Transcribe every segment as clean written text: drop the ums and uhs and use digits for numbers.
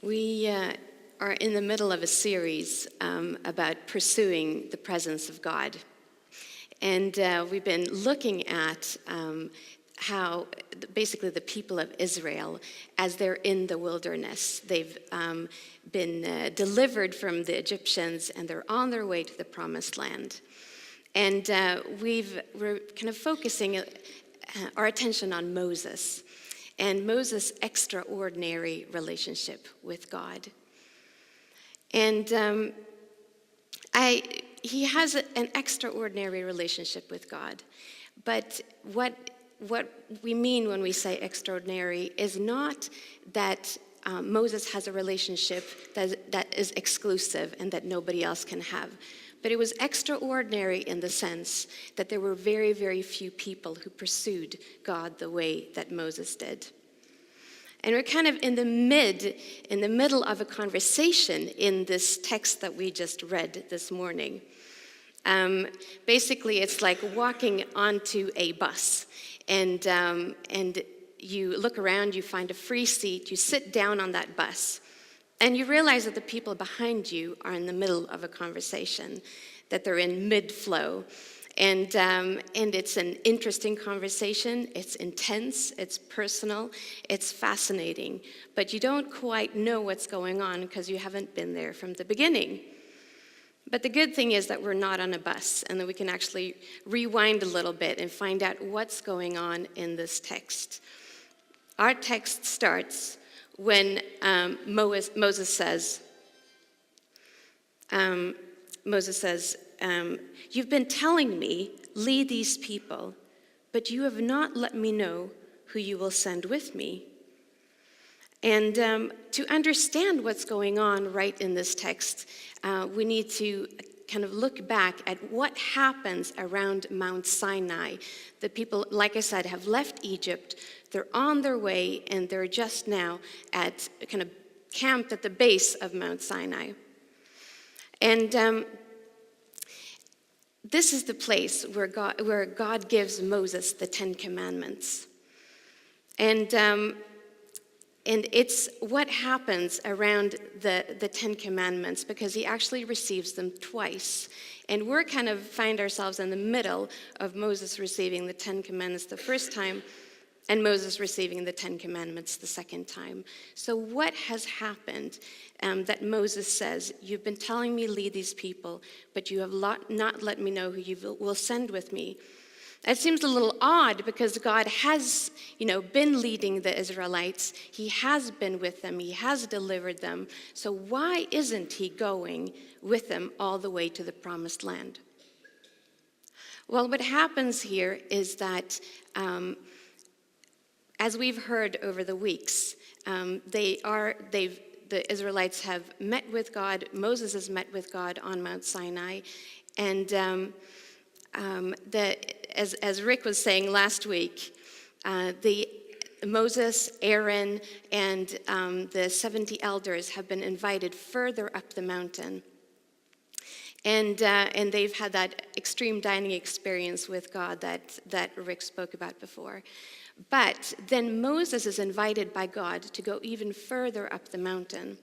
We are in the middle of a series about pursuing the presence of God. And we've been looking at how basically the people of Israel, as they're in the wilderness, they've been delivered from the Egyptians and they're on their way to the promised land. And we're kind of focusing our attention on Moses and Moses' extraordinary relationship with God. And he has an extraordinary relationship with God. But what we mean when we say extraordinary is not that Moses has a relationship that is exclusive and that nobody else can have. But it was extraordinary in the sense that there were very, very few people who pursued God the way that Moses did. And we're kind of in the middle of a conversation in this text that we just read this morning. Basically, it's like walking onto a bus, and you look around, you find a free seat, you sit down on that bus, and you realize that the people behind you are in the middle of a conversation, that they're in mid-flow. And it's an interesting conversation. It's intense, it's personal, it's fascinating. But you don't quite know what's going on because you haven't been there from the beginning. But the good thing is that we're not on a bus and that we can actually rewind a little bit and find out what's going on in this text. Our text starts when Moses says, you've been telling me, lead these people, but you have not let me know who you will send with me. And to understand what's going on right in this text, we need to kind of look back at what happens around Mount Sinai. The people, like I said, have left Egypt. They're on their way, and they're just now at kind of camped at the base of Mount Sinai. And this is the place where God gives Moses the 10 Commandments. And it's what happens around the 10 Commandments, because he actually receives them twice. And we're kind of find ourselves in the middle of Moses receiving the 10 Commandments the first time and Moses receiving the 10 Commandments the second time. So what has happened that Moses says, you've been telling me lead these people, but you have not let me know who you will send with me? It seems a little odd because God has, been leading the Israelites. He has been with them. He has delivered them. So why isn't he going with them all the way to the promised land? Well, what happens here is that as we've heard over the weeks, the Israelites have met with God. Moses has met with God on Mount Sinai, and as Rick was saying last week, Moses, Aaron, and the 70 elders have been invited further up the mountain. And they've had that extreme dining experience with God that Rick spoke about before. But then Moses is invited by God to go even further up the mountain.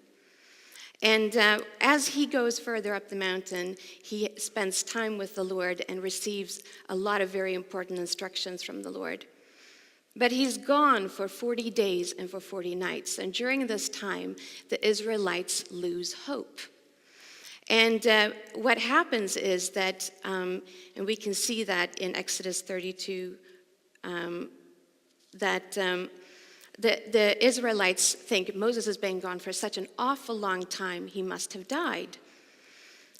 And as he goes further up the mountain, he spends time with the Lord and receives a lot of very important instructions from the Lord. But he's gone for 40 days and for 40 nights. And during this time, the Israelites lose hope. And what happens is that, and we can see that in Exodus 32, that the Israelites think Moses has been gone for such an awful long time, he must have died.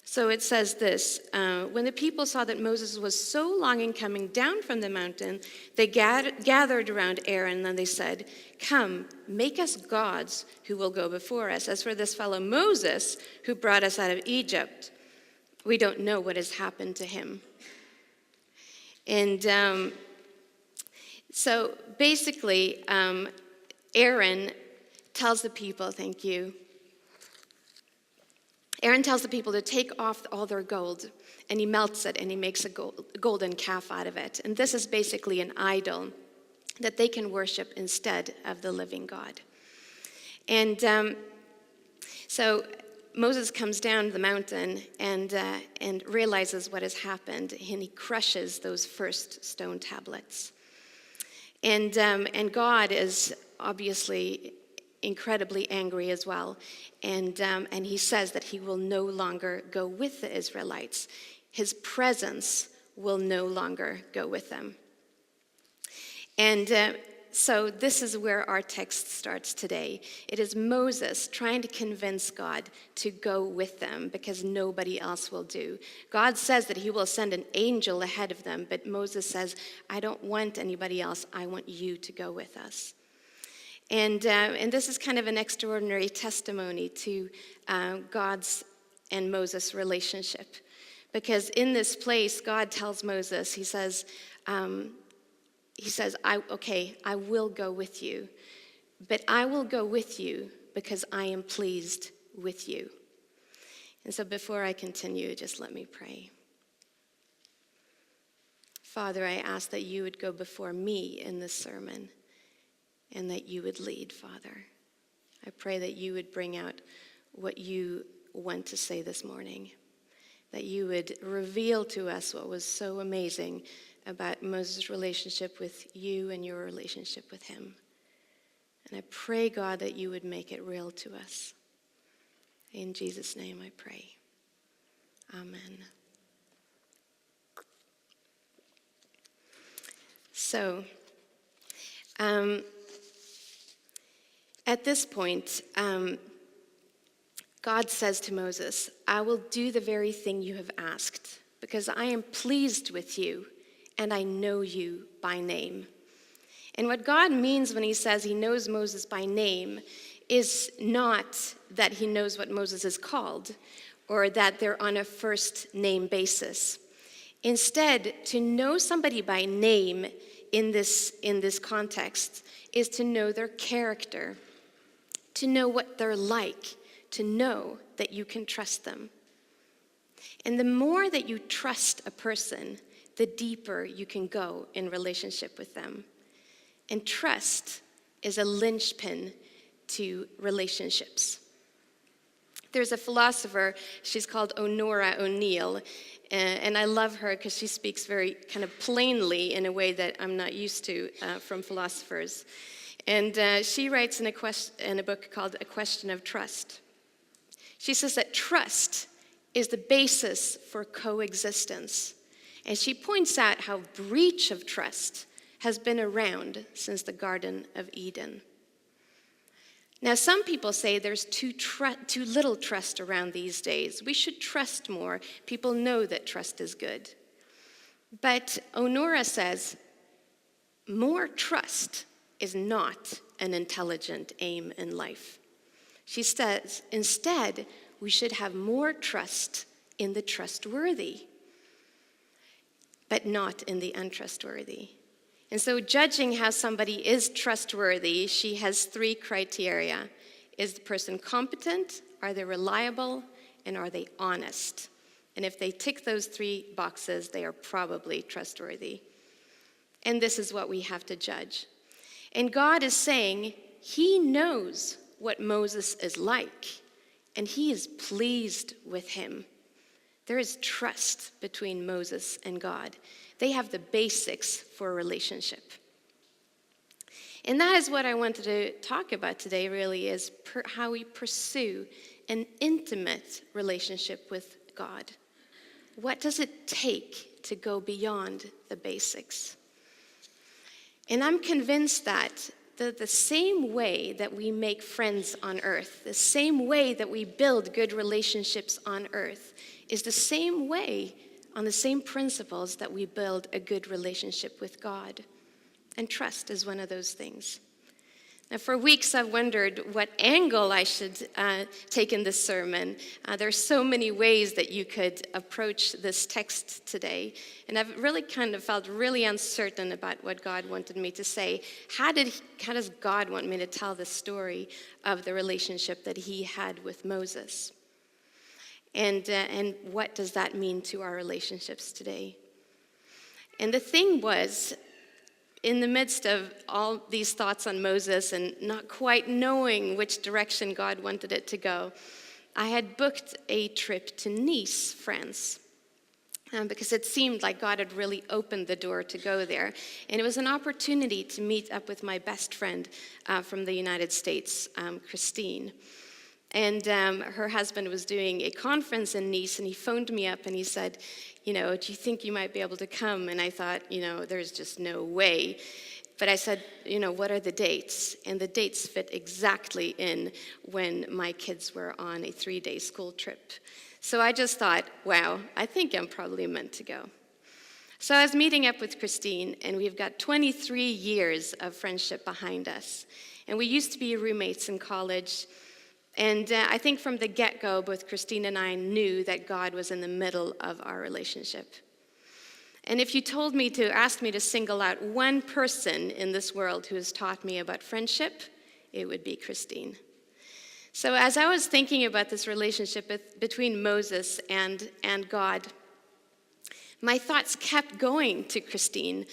So it says this, when the people saw that Moses was so long in coming down from the mountain, they gathered around Aaron, and they said, come, make us gods who will go before us. As for this fellow Moses, who brought us out of Egypt, we don't know what has happened to him. And so basically, Aaron tells the people, thank you. Aaron tells the people to take off all their gold, and he melts it, and he makes a golden calf out of it. And this is basically an idol that they can worship instead of the living God. And So Moses comes down the mountain and realizes what has happened, and he crushes those first stone tablets. And God is obviously incredibly angry as well, and he says that he will no longer go with the Israelites. His presence will no longer go with them. And so this is where our text starts today. It is Moses trying to convince God to go with them because nobody else will do. God says that he will send an angel ahead of them, but Moses says, I don't want anybody else. I want you to go with us. And this is kind of an extraordinary testimony to God's and Moses' relationship. Because in this place, God tells Moses, he says, I will go with you, but I will go with you because I am pleased with you. And so before I continue, just let me pray. Father, I ask that you would go before me in this sermon and that you would lead, Father. I pray that you would bring out what you want to say this morning, that you would reveal to us what was so amazing about Moses' relationship with you and your relationship with him. And I pray, God, that you would make it real to us. In Jesus' name I pray. Amen. So, at this point, God says to Moses, I will do the very thing you have asked, because I am pleased with you, and I know you by name. And what God means when he says he knows Moses by name is not that he knows what Moses is called, or that they're on a first name basis. Instead, to know somebody by name in this context is to know their character, to know what they're like, to know that you can trust them. And the more that you trust a person, the deeper you can go in relationship with them. And trust is a linchpin to relationships. There's a philosopher, she's called Honora O'Neill, and I love her because she speaks very kind of plainly in a way that I'm not used to from philosophers. And she writes in a book called A Question of Trust. She says that trust is the basis for coexistence. And she points out how breach of trust has been around since the Garden of Eden. Now, some people say there's too little trust around these days. We should trust more. People know that trust is good. But Honora says more trust is not an intelligent aim in life. She says, instead, we should have more trust in the trustworthy, but not in the untrustworthy. And so judging how somebody is trustworthy, she has 3 criteria. Is the person competent? Are they reliable? And are they honest? And if they tick those 3 boxes, they are probably trustworthy. And this is what we have to judge. And God is saying he knows what Moses is like, and he is pleased with him. There is trust between Moses and God. They have the basics for a relationship. And that is what I wanted to talk about today, really, is how we pursue an intimate relationship with God. What does it take to go beyond the basics? And I'm convinced that the same way that we make friends on earth, the same way that we build good relationships on earth, is the same way, on the same principles that we build a good relationship with God. And trust is one of those things. Now, for weeks I've wondered what angle I should take in this sermon. There's so many ways that you could approach this text today. And I've really kind of felt really uncertain about what God wanted me to say. How does God want me to tell the story of the relationship that he had with Moses? And what does that mean to our relationships today? And the thing was, in the midst of all these thoughts on Moses and not quite knowing which direction God wanted it to go, I had booked a trip to Nice, France, because it seemed like God had really opened the door to go there. And it was an opportunity to meet up with my best friend from the United States, Christine. And her husband was doing a conference in Nice, and he phoned me up and he said, do you think you might be able to come? And I thought, there's just no way. But I said, what are the dates? And the dates fit exactly in when my kids were on a 3-day school trip. So I just thought, wow, I think I'm probably meant to go. So I was meeting up with Christine, and we've got 23 years of friendship behind us. And we used to be roommates in college. And I think from the get-go, both Christine and I knew that God was in the middle of our relationship. And if you asked me to single out one person in this world who has taught me about friendship, it would be Christine. So as I was thinking about this relationship between Moses and God, my thoughts kept going to Christine,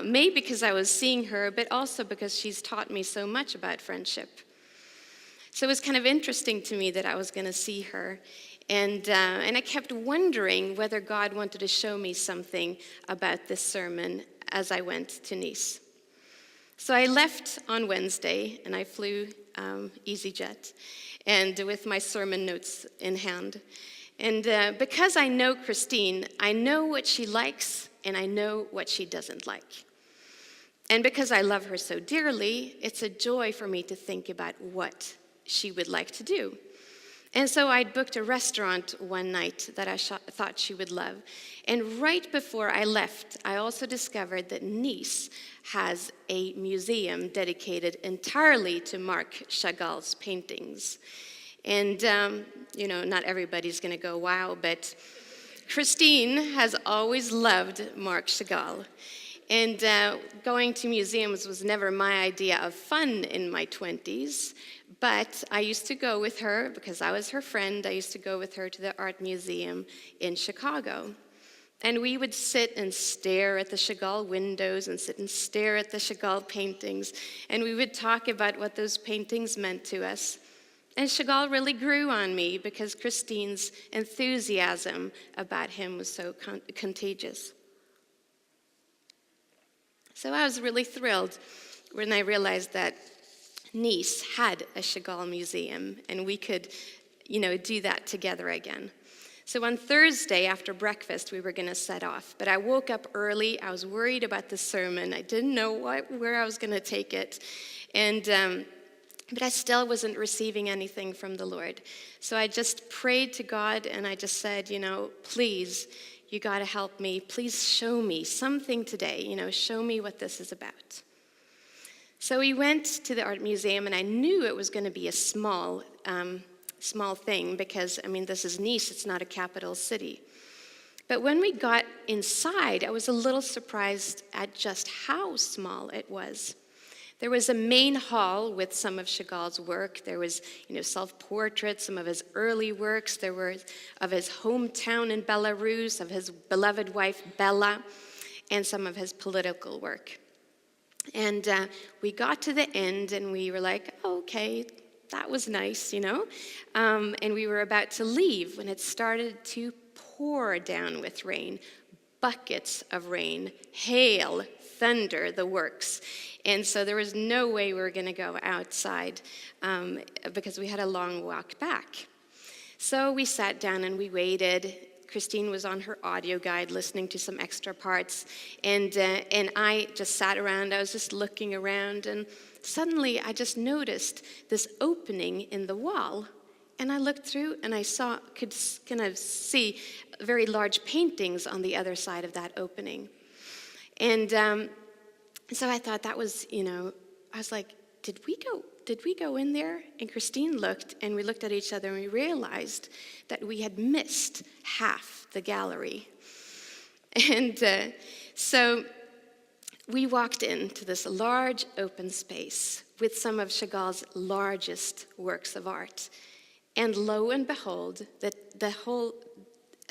maybe because I was seeing her, but also because she's taught me so much about friendship. So it was kind of interesting to me that I was going to see her. And I kept wondering whether God wanted to show me something about this sermon as I went to Nice. So I left on Wednesday, and I flew EasyJet, and with my sermon notes in hand. And because I know Christine, I know what she likes, and I know what she doesn't like. And because I love her so dearly, it's a joy for me to think about what she would like to do. And so I'd booked a restaurant one night that I thought she would love. And right before I left, I also discovered that Nice has a museum dedicated entirely to Marc Chagall's paintings. And, not everybody's going to go, wow, but Christine has always loved Marc Chagall. And going to museums was never my idea of fun in my 20s, but I used to go with her, because I was her friend, I used to go with her to the art museum in Chicago. And we would sit and stare at the Chagall windows and sit and stare at the Chagall paintings, and we would talk about what those paintings meant to us. And Chagall really grew on me because Christine's enthusiasm about him was so contagious. So I was really thrilled when I realized that Nice had a Chagall museum, and we could, do that together again. So on Thursday after breakfast, we were going to set off. But I woke up early. I was worried about the sermon. I didn't know where I was going to take it. But I still wasn't receiving anything from the Lord. So I just prayed to God, and I just said, please, you got to help me. Please show me something today. Show me what this is about. So we went to the art museum, and I knew it was going to be a small thing because, this is Nice. It's not a capital city. But when we got inside, I was a little surprised at just how small it was. There was a main hall with some of Chagall's work. There was, self-portraits, some of his early works. There were of his hometown in Belarus, of his beloved wife, Bella, and some of his political work. And we got to the end, and we were like, okay, that was nice, And we were about to leave when it started to pour down with rain, buckets of rain, hail, thunder, the works. And so there was no way we were going to go outside because we had a long walk back. So we sat down and we waited. Christine was on her audio guide listening to some extra parts. And I just sat around. I was just looking around. And suddenly I just noticed this opening in the wall. And I looked through and I could kind of see very large paintings on the other side of that opening. And so I thought that was, I was like, did we go in there? And Christine looked, and we looked at each other, and we realized that we had missed half the gallery. And so we walked into this large open space with some of Chagall's largest works of art. And lo and behold, that the whole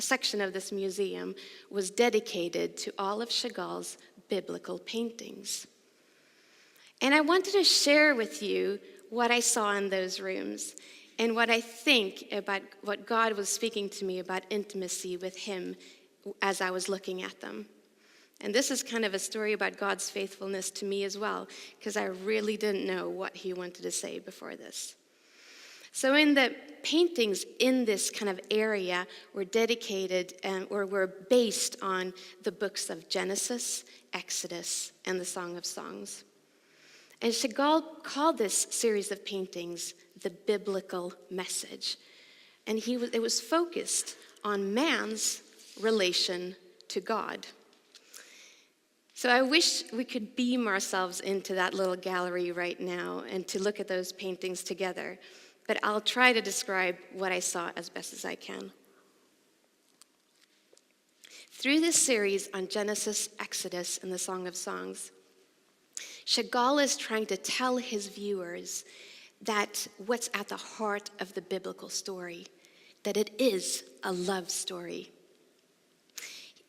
section of this museum was dedicated to all of Chagall's biblical paintings. And I wanted to share with you what I saw in those rooms and what I think about what God was speaking to me about intimacy with him as I was looking at them. And this is kind of a story about God's faithfulness to me as well, because I really didn't know what he wanted to say before this. So in the paintings in this kind of area were dedicated or were based on the books of Genesis, Exodus, and the Song of Songs. And Chagall called this series of paintings the biblical message. And it was focused on man's relation to God. So I wish we could beam ourselves into that little gallery right now and to look at those paintings together. But I'll try to describe what I saw as best as I can. Through this series on Genesis, Exodus, and the Song of Songs, Chagall is trying to tell his viewers that what's at the heart of the biblical story, that it is a love story.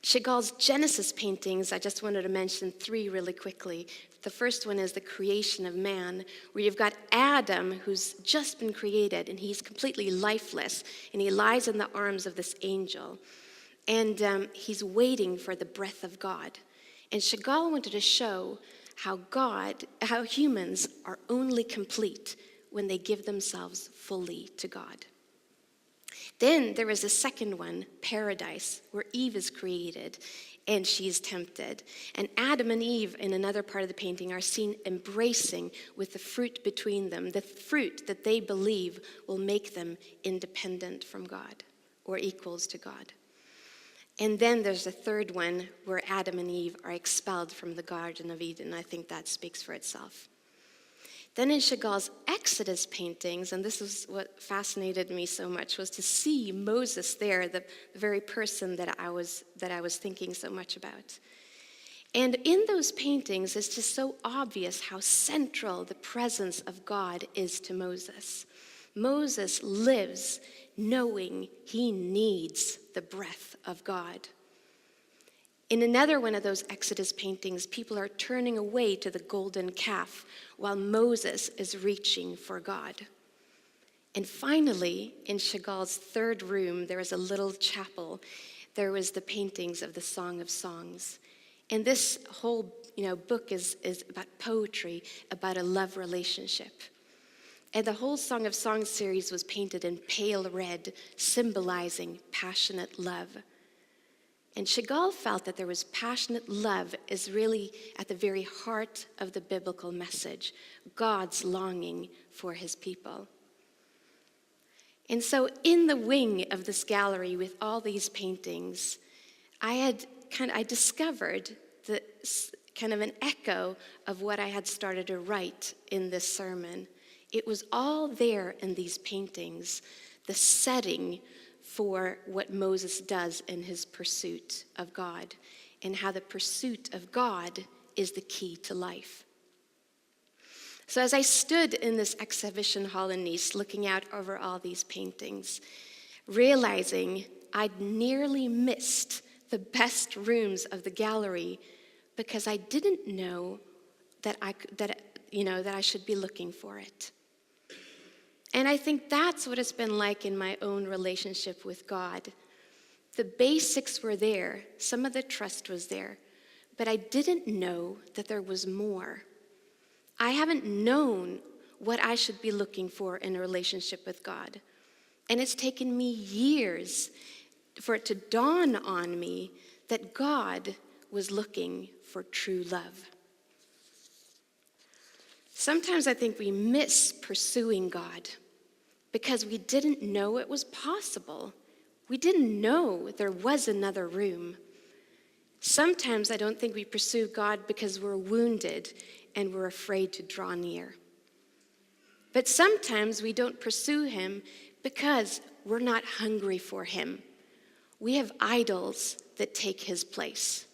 Chagall's Genesis paintings, I just wanted to mention 3 really quickly. The first one is the creation of man, where you've got Adam, who's just been created, and he's completely lifeless, and he lies in the arms of this angel. And he's waiting for the breath of God. And Chagall wanted to show how humans are only complete when they give themselves fully to God. Then there is a second one, paradise, where Eve is created and she's tempted. And Adam and Eve, in another part of the painting, are seen embracing with the fruit between them, the fruit that they believe will make them independent from God or equals to God. And then there's a third one where Adam and Eve are expelled from the Garden of Eden. I think that speaks for itself. Then in Chagall's Exodus paintings, and this is what fascinated me so much, was to see Moses there, the very person that I was thinking so much about. And in those paintings, it's just so obvious how central the presence of God is to Moses. Moses lives knowing he needs the breath of God. In another one of those Exodus paintings, people are turning away to the golden calf while Moses is reaching for God. And finally, in Chagall's third room, there is a little chapel. There was the paintings of the Song of Songs. And this whole book is about poetry, about a love relationship. And the whole Song of Songs series was painted in pale red, symbolizing passionate love. And Chagall felt that there was passionate love is really at the very heart of the biblical message, God's longing for his people. And so in the wing of this gallery with all these paintings, I discovered kind of an echo of what I had started to write in this sermon. It was all there in these paintings, the setting for what Moses does in his pursuit of God, and how the pursuit of God is the key to life. So as I stood in this exhibition hall in Nice, looking out over all these paintings, realizing I'd nearly missed the best rooms of the gallery because I didn't know that I should be looking for it. And I think that's what it's been like in my own relationship with God. The basics were there. Some of the trust was there. But I didn't know that there was more. I haven't known what I should be looking for in a relationship with God. And it's taken me years for it to dawn on me that God was looking for true love. Sometimes I think we miss pursuing God because we didn't know it was possible. We didn't know there was another room. Sometimes I don't think we pursue God because we're wounded and we're afraid to draw near. But sometimes we don't pursue him because we're not hungry for him. We have idols that take his place.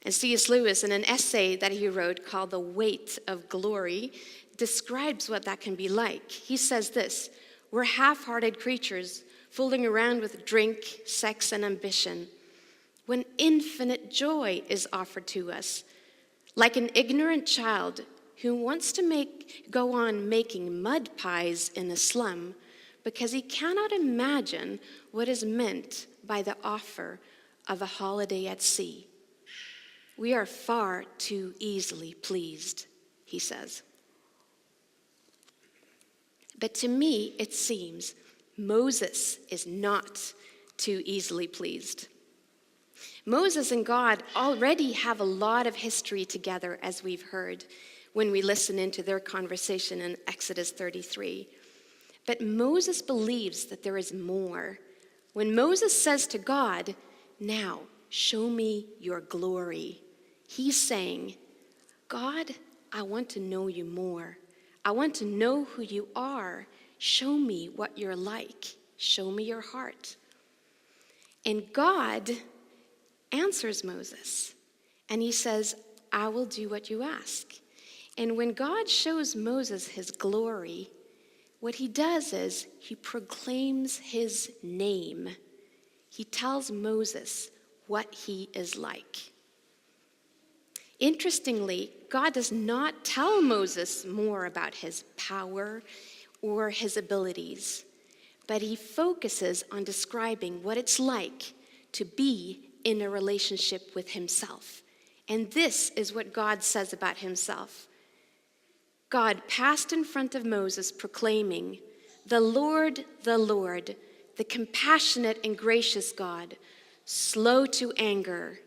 And C.S. Lewis, in an essay that he wrote called The Weight of Glory, describes what that can be like. He says this: we're half-hearted creatures fooling around with drink, sex, and ambition, when infinite joy is offered to us, like an ignorant child who wants to go on making mud pies in a slum because he cannot imagine what is meant by the offer of a holiday at sea. We are far too easily pleased, he says. But to me, it seems Moses is not too easily pleased. Moses and God already have a lot of history together, as we've heard when we listen into their conversation in Exodus 33. But Moses believes that there is more. When Moses says to God, "Now, show me your glory," he's saying, "God, I want to know you more. I want to know who you are. Show me what you're like. Show me your heart." And God answers Moses, and he says, "I will do what you ask." And when God shows Moses his glory, what he does is he proclaims his name. He tells Moses what he is like. Interestingly, God does not tell Moses more about his power or his abilities, but he focuses on describing what it's like to be in a relationship with himself. And this is what God says about himself. God passed in front of Moses proclaiming, the Lord, the compassionate and gracious God, slow to anger,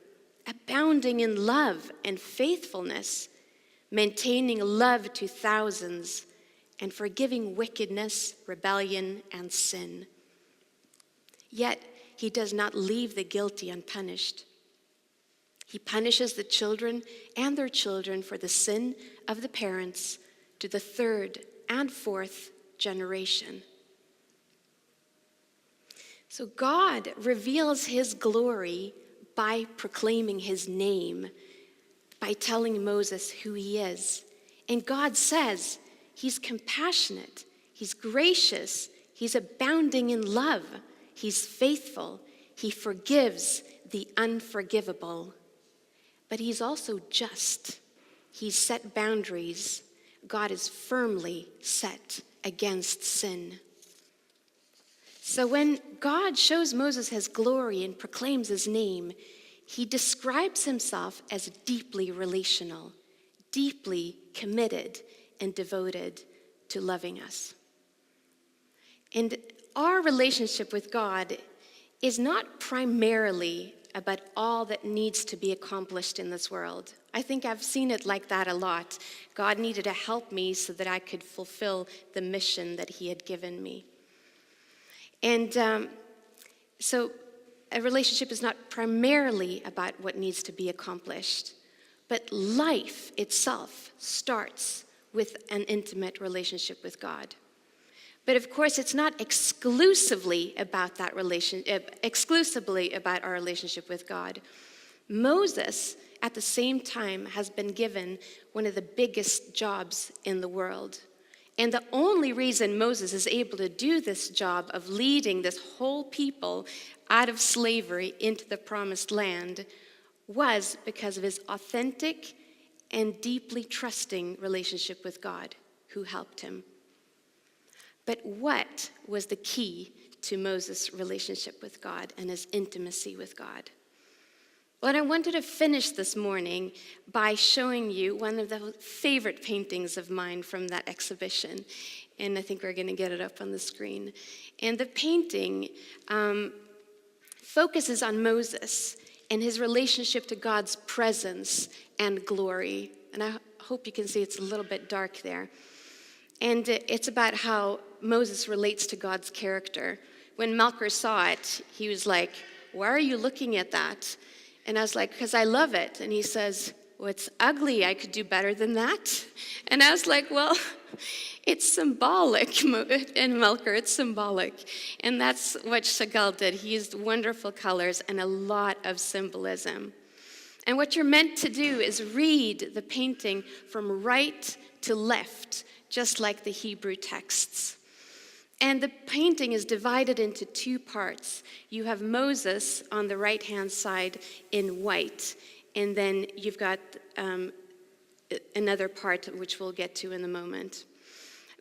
abounding in love and faithfulness, maintaining love to thousands, and forgiving wickedness, rebellion, and sin. Yet he does not leave the guilty unpunished. He punishes the children and their children for the sin of the parents to the third and fourth generation. So God reveals his glory by proclaiming his name, by telling Moses who he is. And God says he's compassionate, he's gracious, he's abounding in love, he's faithful, he forgives the unforgivable. But he's also just. He's set boundaries. God is firmly set against sin. So when God shows Moses his glory and proclaims his name, he describes himself as deeply relational, deeply committed and devoted to loving us. And our relationship with God is not primarily about all that needs to be accomplished in this world. I think I've seen it like that a lot. God needed to help me so that I could fulfill the mission that he had given me. And so a relationship is not primarily about what needs to be accomplished, but life itself starts with an intimate relationship with God. But of course, it's not exclusively about that exclusively about our relationship with God. Moses, at the same time, has been given one of the biggest jobs in the world. And the only reason Moses is able to do this job of leading this whole people out of slavery into the promised land was because of his authentic and deeply trusting relationship with God, who helped him. But what was the key to Moses' relationship with God and his intimacy with God? Well, I wanted to finish this morning by showing you one of the favorite paintings of mine from that exhibition. And I think we're going to get it up on the screen. And the painting focuses on Moses and his relationship to God's presence and glory. And I hope you can see it's a little bit dark there. And it's about how Moses relates to God's character. When Melker saw it, he was like, "Why are you looking at that?" And I was like, "Because I love it." And he says, "Well, it's ugly. I could do better than that." And I was like, "Well, it's symbolic." And Melker, it's symbolic. And that's what Chagall did. He used wonderful colors and a lot of symbolism. And what you're meant to do is read the painting from right to left, just like the Hebrew texts. And the painting is divided into two parts. You have Moses on the right-hand side in white, and then you've got another part, which we'll get to in a moment.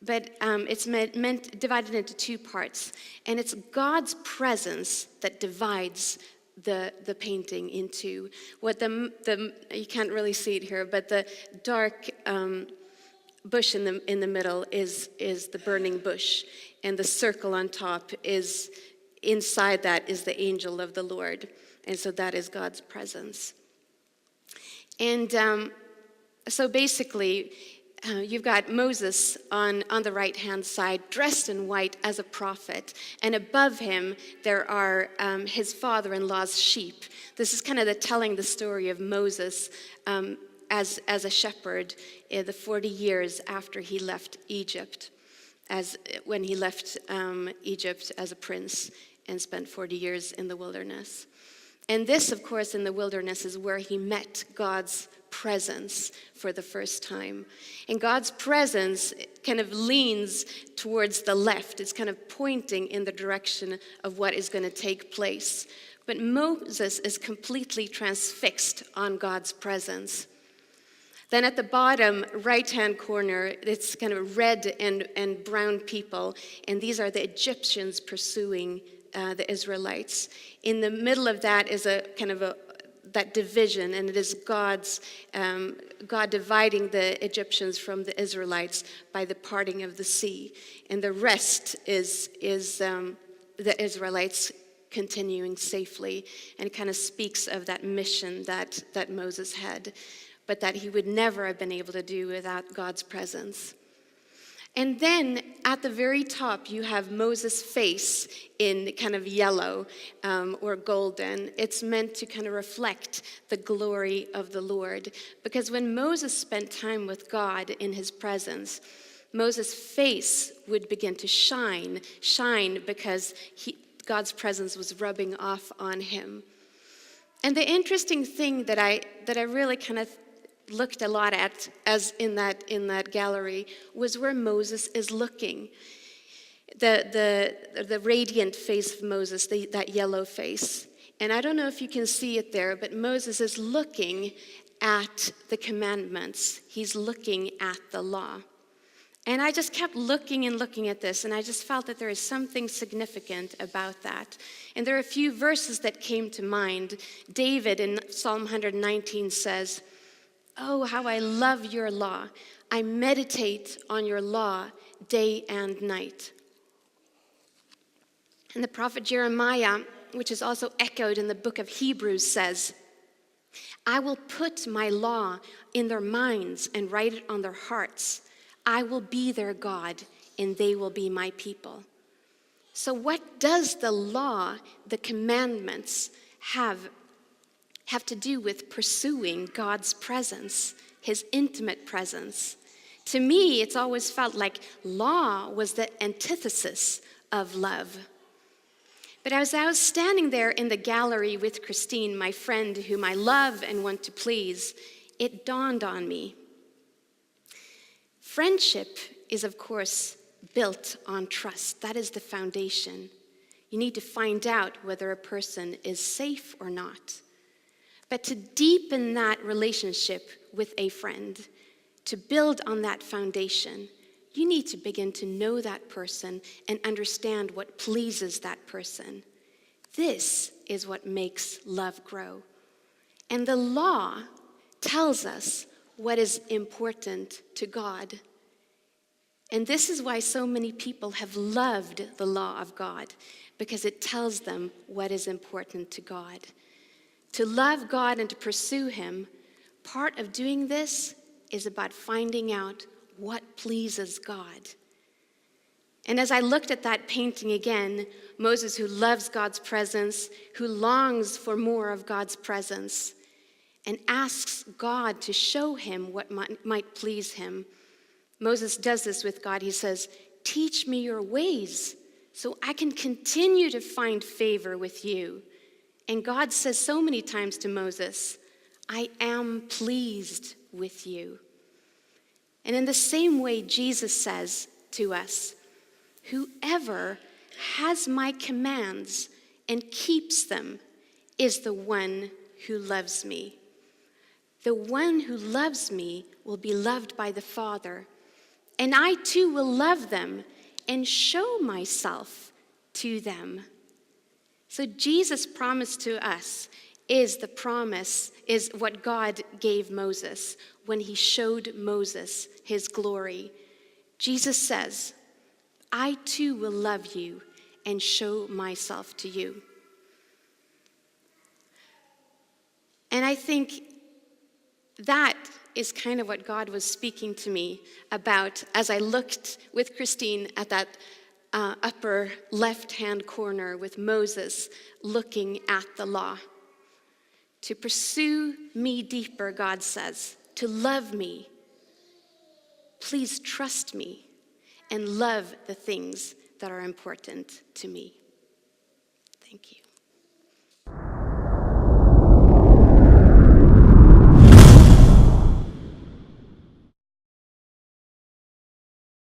But it's divided into two parts, and it's God's presence that divides the painting into what you can't really see it here, but the dark bush in the middle is the burning bush, and the circle on top is, inside that is the angel of the Lord, and so that is God's presence. And so basically, you've got Moses on the right-hand side, dressed in white as a prophet. And above him, there are his father-in-law's sheep. This is kind of telling the story of Moses as a shepherd in the 40 years after he left Egypt, when he left Egypt as a prince and spent 40 years in the wilderness. And this, of course, in the wilderness is where he met God's presence for the first time. And God's presence kind of leans towards the left. It's kind of pointing in the direction of what is going to take place. But Moses is completely transfixed on God's presence. Then at the bottom right-hand corner, it's kind of red and brown people, and these are the Egyptians pursuing the Israelites. In the middle of that is a kind of that division, and it is God dividing the Egyptians from the Israelites by the parting of the sea, and the rest is the Israelites continuing safely, and it kind of speaks of that mission that Moses had, but that he would never have been able to do without God's presence. And then at the very top, you have Moses' face in kind of yellow or golden. It's meant to kind of reflect the glory of the Lord. Because when Moses spent time with God in his presence, Moses' face would begin to shine because God's presence was rubbing off on him. And the interesting thing that I really kind of looked a lot at as in that gallery was where Moses is looking. The radiant face of Moses, that yellow face. And I don't know if you can see it there, but Moses is looking at the commandments. He's looking at the law. And I just kept looking and looking at this, and I just felt that there is something significant about that. And there are a few verses that came to mind. David in Psalm 119 says, "Oh, how I love your law. I meditate on your law day and night." And the prophet Jeremiah, which is also echoed in the book of Hebrews, says, "I will put my law in their minds and write it on their hearts. I will be their God, and they will be my people." So what does the law, the commandments, have to do with pursuing God's presence, his intimate presence? To me, it's always felt like law was the antithesis of love. But as I was standing there in the gallery with Christine, my friend whom I love and want to please, it dawned on me. Friendship is, of course, built on trust. That is the foundation. You need to find out whether a person is safe or not. But to deepen that relationship with a friend, to build on that foundation, you need to begin to know that person and understand what pleases that person. This is what makes love grow. And the law tells us what is important to God. And this is why so many people have loved the law of God, because it tells them what is important to God. To love God and to pursue him, part of doing this is about finding out what pleases God. And as I looked at that painting again, Moses, who loves God's presence, who longs for more of God's presence, and asks God to show him what might please him. Moses does this with God. He says, "Teach me your ways so I can continue to find favor with you." And God says so many times to Moses, "I am pleased with you." And in the same way, Jesus says to us, Whoever has my commands and keeps them is the one who loves me. The one who loves me will be loved by the Father, and I too will love them and show myself to them. So Jesus' promise to us is what God gave Moses when he showed Moses his glory. Jesus says, I too will love you and show myself to you. And I think that is kind of what God was speaking to me about as I looked with Christine at that upper left-hand corner with Moses looking at the law. To pursue me deeper, God says, to love me, please trust me and love the things that are important to me. Thank you.